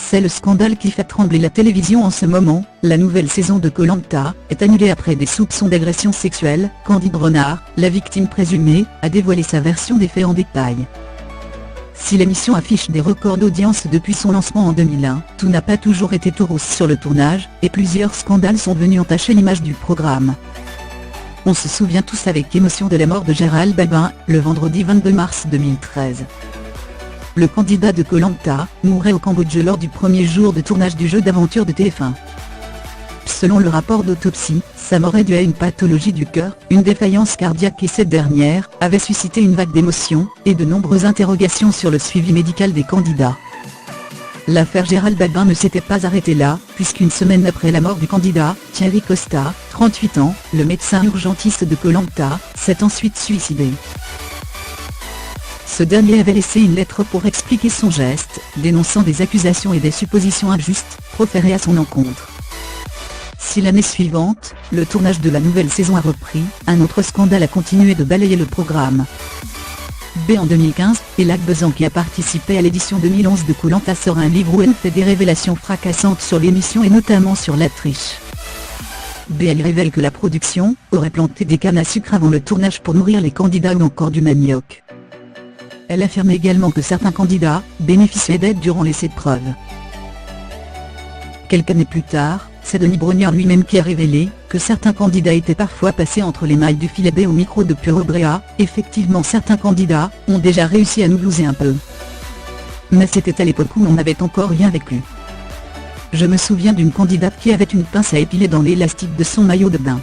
C'est le scandale qui fait trembler la télévision en ce moment. La nouvelle saison de Koh-Lanta est annulée après des soupçons d'agression sexuelle. Candide Renard, la victime présumée, a dévoilé sa version des faits en détail. Si l'émission affiche des records d'audience depuis son lancement en 2001, tout n'a pas toujours été tout rose sur le tournage, et plusieurs scandales sont venus entacher l'image du programme. On se souvient tous avec émotion de la mort de Gérald Babin, le vendredi 22 mars 2013. Le candidat de Koh-Lanta mourait au Cambodge lors du premier jour de tournage du jeu d'aventure de TF1. Selon le rapport d'autopsie, sa mort est due à une pathologie du cœur, une défaillance cardiaque, et cette dernière avait suscité une vague d'émotions et de nombreuses interrogations sur le suivi médical des candidats. L'affaire Gérald Babin ne s'était pas arrêtée là, puisqu'une semaine après la mort du candidat, Thierry Costa, 38 ans, le médecin urgentiste de Koh-Lanta, s'est ensuite suicidé. Ce dernier avait laissé une lettre pour expliquer son geste, dénonçant des accusations et des suppositions injustes proférées à son encontre. Si l'année suivante, le tournage de la nouvelle saison a repris, un autre scandale a continué de balayer le programme. En 2015, Elak Bezan, qui a participé à l'édition 2011 de Koh-Lanta, sort un livre où elle fait des révélations fracassantes sur l'émission et notamment sur la triche. Elle révèle que la production aurait planté des cannes à sucre avant le tournage pour nourrir les candidats ou encore du manioc. Elle affirme également que certains candidats bénéficiaient d'aide durant les épreuves. Quelques années plus tard, c'est Denis Brognard lui-même qui a révélé que certains candidats étaient parfois passés entre les mailles du filet. Au micro de Pure Bréa, effectivement certains candidats ont déjà réussi à nous blouser un peu. Mais c'était à l'époque où on n'avait encore rien vécu. Je me souviens d'une candidate qui avait une pince à épiler dans l'élastique de son maillot de bain.